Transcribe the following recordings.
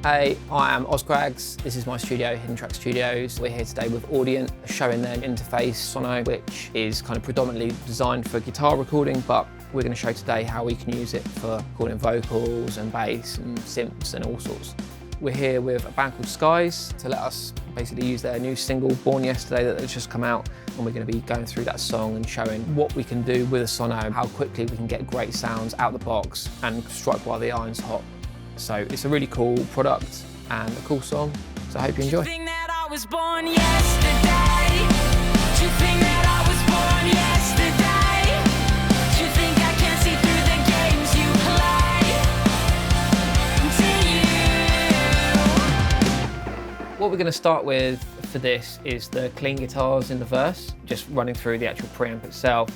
Hey, I am Oz Craggs. This is my studio, Hidden Track Studios. We're here today with Audient, showing their interface Sono, which is kind of predominantly designed for guitar recording, but we're going to show today how we can use it for recording vocals and bass and synths and all sorts. We're here with a band called Skies to let us basically use their new single, Born Yesterday, that has just come out, and we're going to be going through that song and showing what we can do with a Sono, how quickly we can get great sounds out the box and strike while the iron's hot. So it's a really cool product and a cool song, so I hope you enjoy. What we're going to start with for this is the clean guitars in the verse, just running through the actual preamp itself,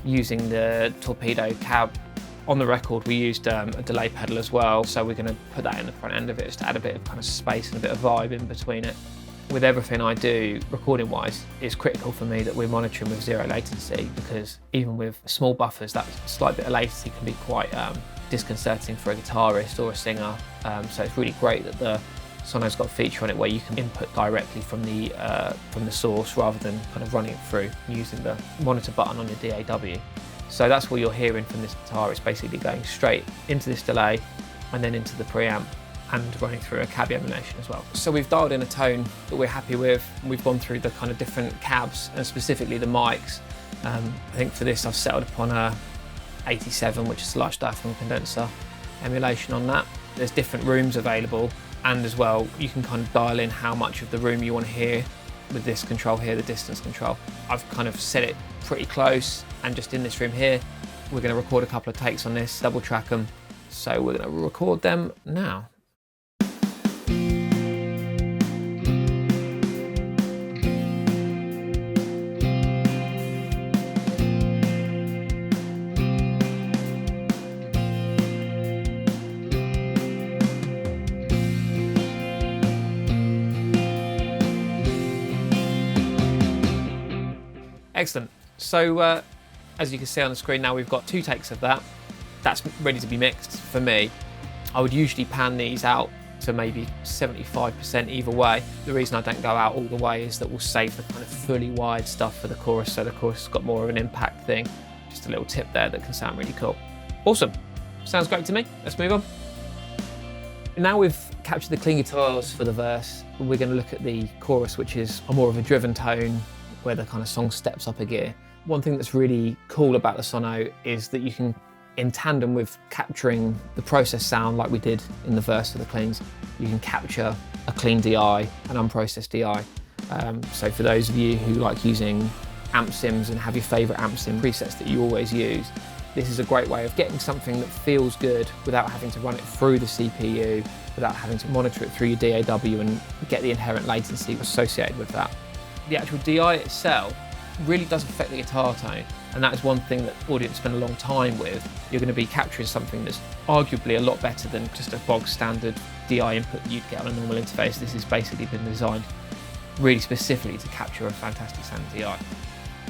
using the torpedo cab. On the record we used a delay pedal as well, so we're going to put that in the front end of it just to add a bit of kind of space and a bit of vibe in between it. With everything I do recording wise, it's critical for me that we're monitoring with zero latency, because even with small buffers, that slight bit of latency can be quite disconcerting for a guitarist or a singer. So it's really great that the Sono's got a feature on it where you can input directly from the source rather than kind of running it through using the monitor button on your DAW. So that's what you're hearing from this guitar. It's basically going straight into this delay and then into the preamp and running through a cab emulation as well. So we've dialed in a tone that we're happy with. We've gone through the kind of different cabs and specifically the mics. I think for this I've settled upon a 87, which is a large diaphragm condenser emulation on that. There's different rooms available, and as well you can kind of dial in how much of the room you want to hear with this control here, the distance control. I've kind of set it pretty close, and just in this room here we're going to record a couple of takes on this, double track them, so we're going to record them now. Excellent. So as you can see on the screen now, we've got 2 takes of that. That's ready to be mixed for me. I would usually pan these out to maybe 75% either way. The reason I don't go out all the way is that we'll save the kind of fully wide stuff for the chorus, so the chorus has got more of an impact thing. Just a little tip there that can sound really cool. Awesome. Sounds great to me. Let's move on. Now we've captured the clean guitars for the verse, we're going to look at the chorus, which is a more of a driven tone, where the kind of song steps up a gear. One thing that's really cool about the Sono is that you can, in tandem with capturing the processed sound like we did in the verse of the cleans, you can capture a clean DI, an unprocessed DI. So for those of you who like using amp sims and have your favourite amp sim presets that you always use, this is a great way of getting something that feels good without having to run it through the CPU, without having to monitor it through your DAW and get the inherent latency associated with that. The actual DI itself really does affect the guitar tone, and that is one thing that Audient spend a long time with. You're going to be capturing something that's arguably a lot better than just a bog standard DI input you'd get on a normal interface. This has basically been designed really specifically to capture a fantastic sound DI.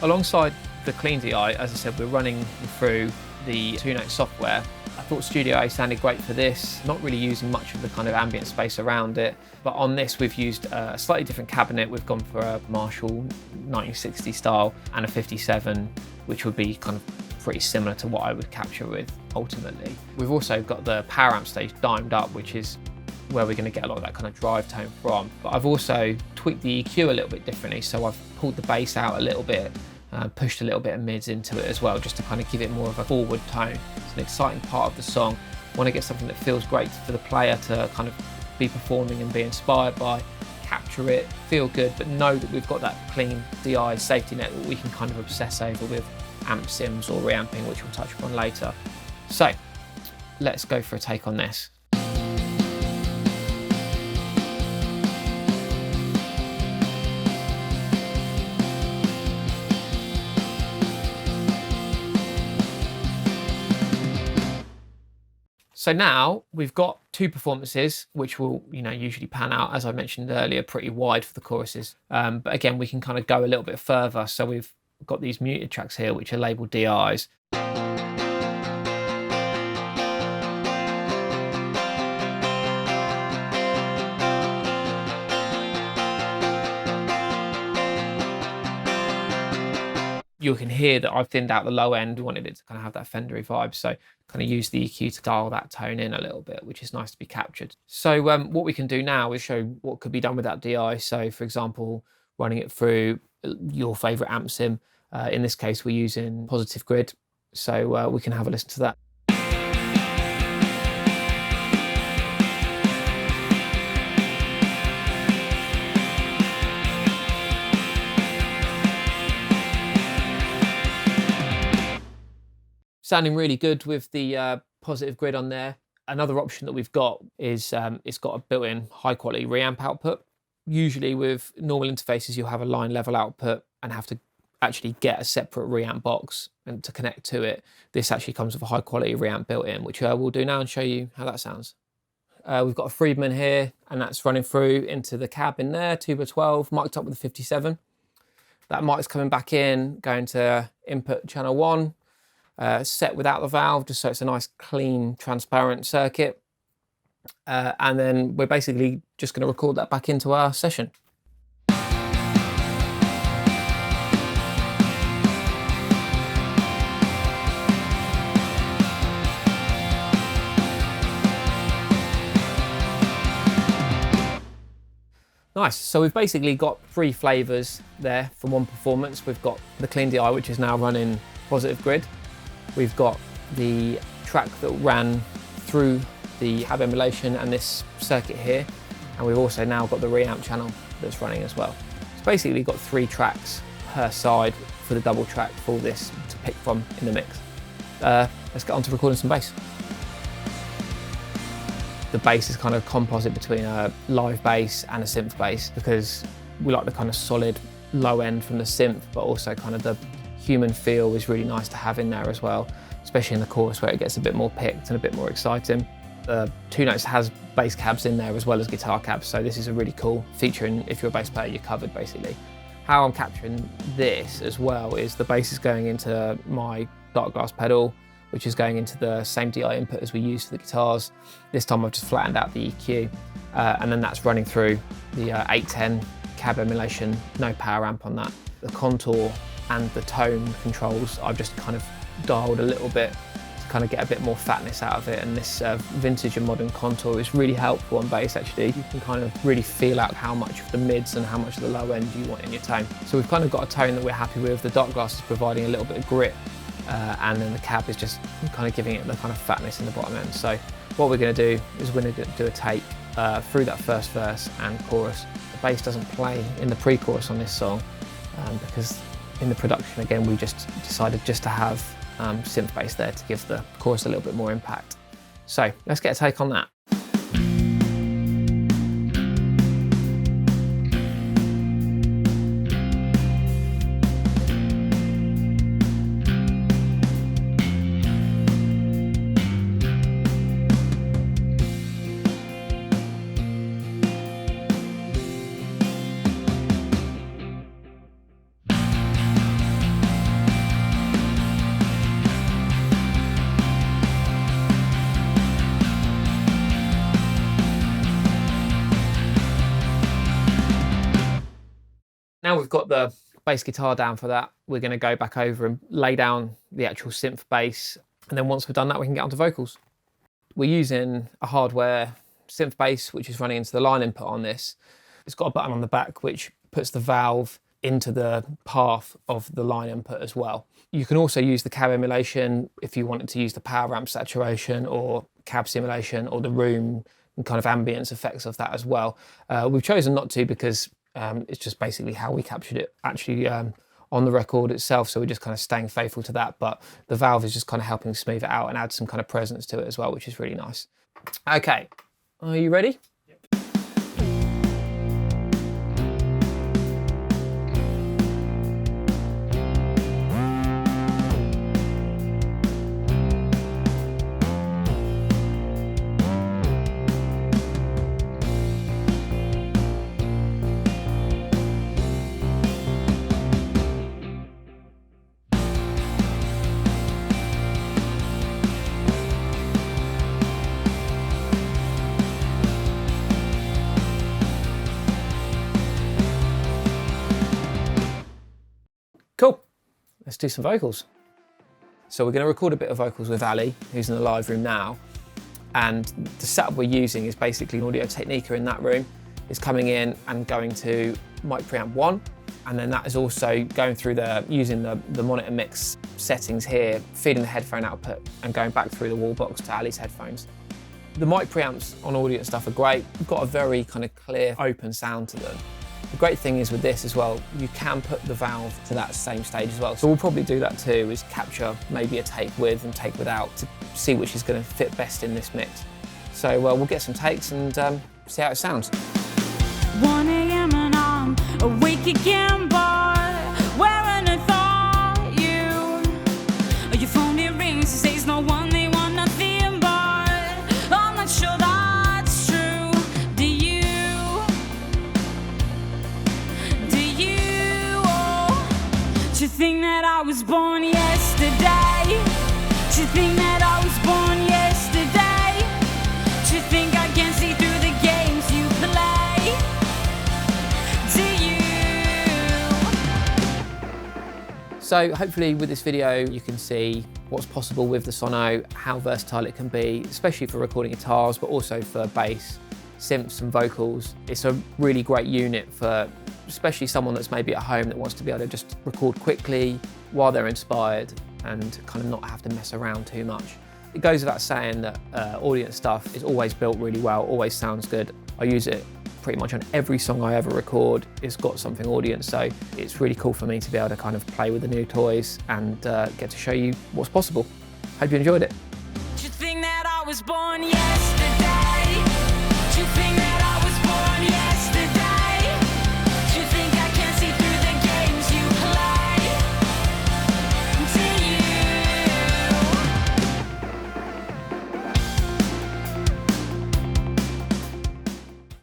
Alongside the clean DI, as I said, we're running through the Tune-Out software. I thought Studio A sounded great for this, not really using much of the kind of ambient space around it, but on this we've used a slightly different cabinet. We've gone for a Marshall 1960 style and a 57, which would be kind of pretty similar to what I would capture with ultimately. We've also got the power amp stage dimed up, which is where we're going to get a lot of that kind of drive tone from. But I've also tweaked the EQ a little bit differently, so I've pulled the bass out a little bit, pushed a little bit of mids into it as well, just to kind of give it more of a forward tone. It's an exciting part of the song. I want to get something that feels great for the player to kind of be performing and be inspired by, capture it, feel good, but know that we've got that clean DI safety net that we can kind of obsess over with amp sims or reamping, which we'll touch upon later. So let's go for a take on this. So now we've got 2 performances, which will, usually pan out, as I mentioned earlier, pretty wide for the choruses. But again, we can kind of go a little bit further. So we've got these muted tracks here, which are labeled DIs. you can hear that I've thinned out the low end, wanted it to kind of have that Fendery vibe. So kind of use the EQ to dial that tone in a little bit, which is nice to be captured. So what we can do now is show what could be done with that DI. So for example, running it through your favorite amp sim. In this case, we're using Positive Grid. So we can have a listen to that. Sounding really good with the Positive Grid on there. Another option that we've got is it's got a built-in high quality reamp output. Usually with normal interfaces, you'll have a line level output and have to actually get a separate reamp box and to connect to it. This actually comes with a high quality reamp built in, which we'll do now and show you how that sounds. We've got a Friedman here, and that's running through into the cab in there, 2x12, mic'd up with a 57. That mic's coming back in, going to input channel 1. Set without the valve, just so it's a nice clean transparent circuit, and then we're basically just going to record that back into our session. Nice, so we've basically got 3 flavours there from one performance. We've got the clean DI, which is now running Positive Grid. We've got the track that ran through the cab emulation and this circuit here, and we've also now got the reamp channel that's running as well. It's basically got 3 tracks per side for the double track for this to pick from in the mix. Let's get on to recording some bass. The bass is kind of composite between a live bass and a synth bass, because we like the kind of solid low end from the synth, but also kind of the human feel is really nice to have in there as well, especially in the chorus where it gets a bit more picked and a bit more exciting. The 2 Notes has bass cabs in there as well as guitar cabs, so this is a really cool feature, and if you're a bass player, you're covered basically. How I'm capturing this as well is the bass is going into my dark glass pedal, which is going into the same DI input as we used for the guitars. This time I've just flattened out the EQ, and then that's running through the 810 cab emulation, no power amp on that. The contour and the tone controls I've just kind of dialed a little bit to kind of get a bit more fatness out of it, and this vintage and modern contour is really helpful on bass actually. You can kind of really feel out how much of the mids and how much of the low end you want in your tone. So we've kind of got a tone that we're happy with. The dark glass is providing a little bit of grit, and then the cab is just kind of giving it the kind of fatness in the bottom end. So what we're going to do is we're going to do a take through that first verse and chorus. The bass doesn't play in the pre-chorus on this song because in the production, again, we just decided just to have synth bass there to give the chorus a little bit more impact. So let's get a take on that. Now we've got the bass guitar down for that, we're going to go back over and lay down the actual synth bass, and then once we've done that we can get onto vocals. We're using a hardware synth bass which is running into the line input on this. It's got a button on the back which puts the valve into the path of the line input as well. You can also use the cab emulation if you wanted to use the power ramp saturation or cab simulation or the room and kind of ambience effects of that as well. We've chosen not to because it's just basically how we captured it actually on the record itself, so we're just kind of staying faithful to that, but the valve is just kind of helping smooth it out and add some kind of presence to it as well, which is really nice. Okay, are you ready? let's do some vocals. So we're going to record a bit of vocals with Ali, who's in the live room now. And the setup we're using is basically an Audio Technica in that room. It's coming in and going to mic preamp 1. And then that is also going through using the monitor mix settings here, feeding the headphone output and going back through the wall box to Ali's headphones. The mic preamps on Audient stuff are great. They've got a very kind of clear, open sound to them. The great thing is with this as well, you can put the valve to that same stage as well. So we'll probably do that too, is capture maybe a take with and take without to see which is going to fit best in this mix. So we'll get some takes and see how it sounds. 1 AM and I'm awake again, but wearing a thought you. Your phone it rings, it says no one, they want nothing, but I'm not sure that's true. Do you? Oh, do you think that I was born yesterday? Do you think that I was born yesterday? Do you think I can see through the games you play? So hopefully with this video you can see what's possible with the Sono, how versatile it can be, especially for recording guitars, but also for bass, synths and vocals. It's a really great unit for especially someone that's maybe at home that wants to be able to just record quickly while they're inspired and kind of not have to mess around too much. It goes without saying that Audient stuff is always built really well, always sounds good. I use it pretty much on every song I ever record. It's got something Audient, so it's really cool for me to be able to kind of play with the new toys and get to show you what's possible. Hope you enjoyed it. Do you think that I was born yesterday?